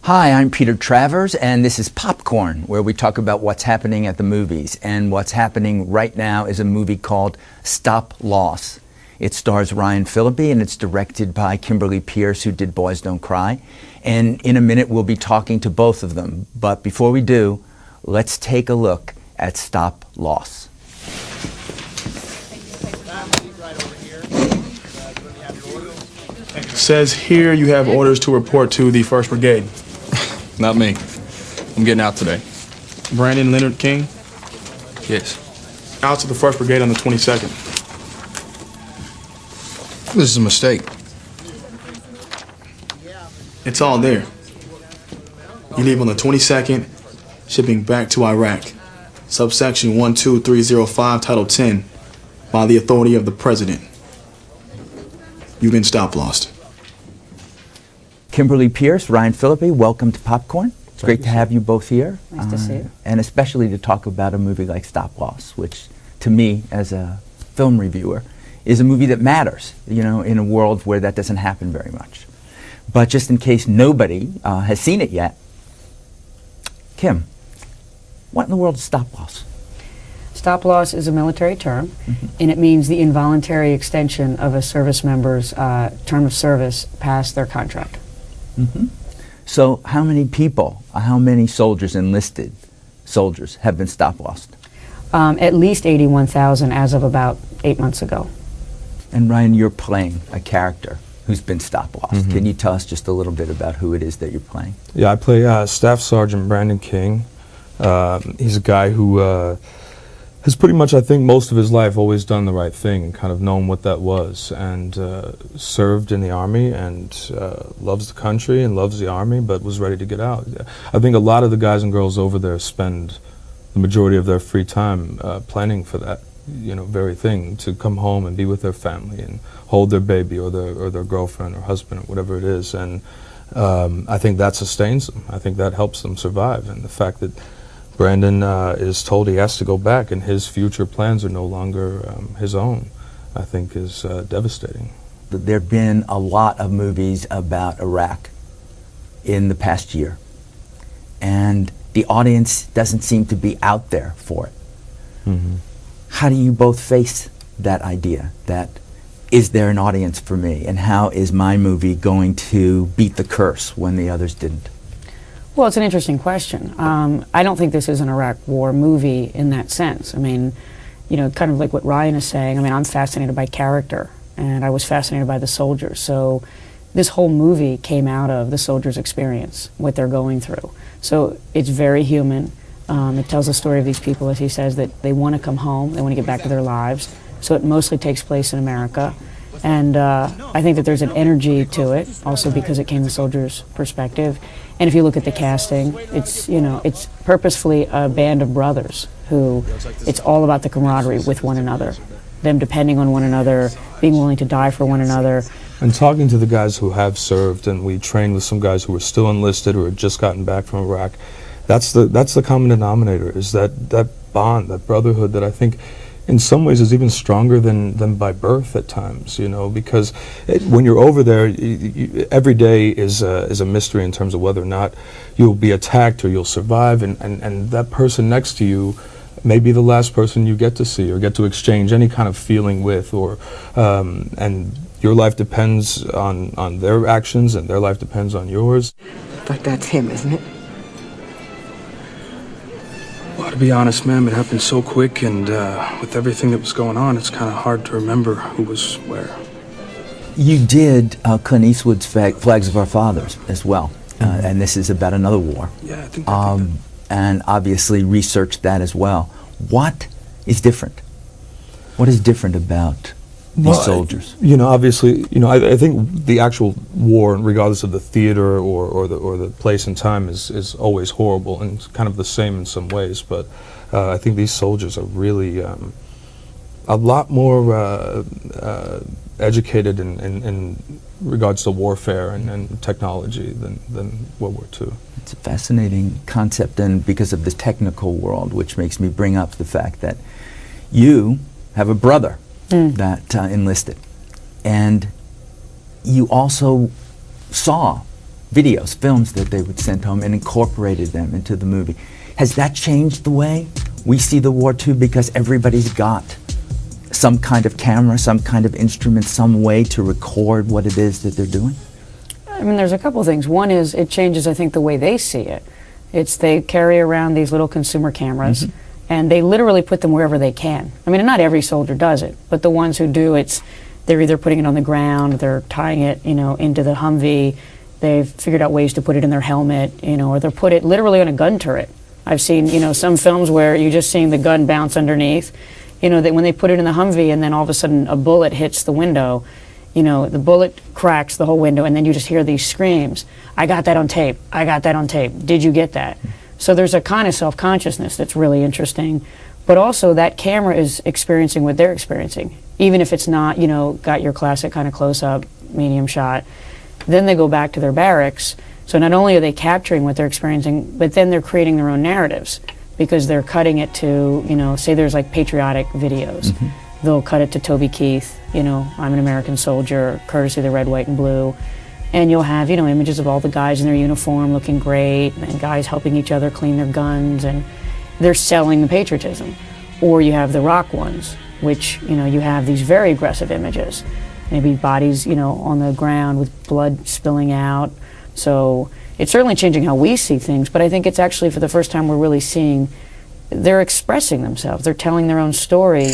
Hi, I'm Peter Travers, and this is Popcorn, where we talk about what's happening at the movies. And what's happening right now is a movie called Stop Loss. It stars Ryan Phillippe, and it's directed by Kimberly Peirce, who did Boys Don't Cry. And in a minute, we'll be talking to both of them. But before we do, let's take a look at Stop Loss. It says here you have orders to report to the 1st Brigade. Not me. I'm getting out today. Brandon Leonard King, Yes. out to the 1st Brigade on the 22nd. This is a mistake. It's all there. You leave on the 22nd, shipping back to Iraq. Subsection 12305, Title 10, by the authority of the President. You've been stop lost. Kimberly Peirce, Ryan Phillippe, welcome to Popcorn. It's great to have you both here. Nice to see you. And especially to talk about a movie like Stop Loss, which to me, as a film reviewer, is a movie that matters, you know, in a world where that doesn't happen very much. But just in case nobody has seen it yet, Kim, what in the world is Stop Loss? Stop loss is a military term, and it means the involuntary extension of a service member's term of service past their contract. So how many people, how many soldiers, enlisted soldiers, have been stop lost? At least 81,000 as of about 8 months ago. And Ryan, you're playing a character who's been stop lost. Can you tell us just a little bit about who it is that you're playing? Yeah, I play Staff Sergeant Brandon King. He's a guy who has pretty much, I think, most of his life always done the right thing and kind of known what that was, and served in the Army and loves the country and loves the Army, but was ready to get out. I think a lot of the guys and girls over there spend the majority of their free time planning for that, you know, very thing, to come home and be with their family and hold their baby or their girlfriend or husband or whatever it is. And I think that sustains them. I think that helps them survive. And the fact that Brandon is told he has to go back and his future plans are no longer his own, I think is devastating. There have been a lot of movies about Iraq in the past year, and the audience doesn't seem to be out there for it. How do you both face that idea, that is there an audience for me, and how is my movie going to beat the curse when the others didn't? Well, it's an interesting question. I don't think this is an Iraq War movie in that sense. I mean, you know, kind of like what Ryan is saying, I mean, I'm fascinated by character, and I was fascinated by the soldiers. So this whole movie came out of the soldiers' experience, what they're going through. So it's very human. It tells the story of these people, as he says, that they want to come home, they want to get back to their lives. So it mostly takes place in America. And I think that there's an energy to it, also because it came from the soldiers' perspective. And if you look at the casting, it's, you know, it's purposefully a band of brothers who, it's all about the camaraderie with one another, them depending on one another, being willing to die for one another. And talking to the guys who have served, and we trained with some guys who were still enlisted or had just gotten back from Iraq, that's the common denominator, is that bond, that brotherhood that I think in some ways is even stronger than by birth at times, you know, because when you're over there, every day is a mystery in terms of whether or not you'll be attacked or you'll survive, and that person next to you may be the last person you get to see or get to exchange any kind of feeling with, or and your life depends on their actions and their life depends on yours. But that's him, isn't it? Well, to be honest, ma'am, it happened so quick, and with everything that was going on, it's kind of hard to remember who was where. You did Clint Eastwood's Flags of Our Fathers as well, and this is about another war. Yeah, I think that. And obviously researched that as well. What is different? What is different about these soldiers? You know, obviously, you know, I think the actual war, regardless of the theater or the place and time, is always horrible and kind of the same in some ways. But I think these soldiers are really a lot more educated in regards to warfare and technology than World War II. It's a fascinating concept, and because of the technical world, which makes me bring up the fact that you have a brother that enlisted, and you also saw videos, films that they would send home and incorporated them into the movie. Has that changed the way we see the war too, because everybody's got some kind of camera, some kind of instrument, some way to record what it is that they're doing? I mean, there's a couple of things. One is it changes, I think, the way they see it. It's they carry around these little consumer cameras, and they literally put them wherever they can. I mean, not every soldier does it, but the ones who do, they're either putting it on the ground, they're tying it, into the Humvee. They've figured out ways to put it in their helmet, or they'll put it literally on a gun turret. I've seen, some films where you're just seeing the gun bounce underneath. That when they put it in the Humvee and then all of a sudden a bullet hits the window, the bullet cracks the whole window, and then you just hear these screams. I got that on tape. I got that on tape. Did you get that? So there's a kind of self-consciousness that's really interesting. But also that camera is experiencing what they're experiencing, even if it's not, got your classic kind of close-up, medium shot. Then they go back to their barracks. So not only are they capturing what they're experiencing, but then they're creating their own narratives, because they're cutting it to, say there's like patriotic videos. They'll cut it to Toby Keith, I'm an American soldier, courtesy of the red, white, and blue. And you'll have, images of all the guys in their uniform looking great, and guys helping each other clean their guns, and they're selling the patriotism. Or you have the rock ones, which, you have these very aggressive images. Maybe bodies, on the ground with blood spilling out. So it's certainly changing how we see things, but I think it's actually for the first time we're really seeing they're expressing themselves. They're telling their own story.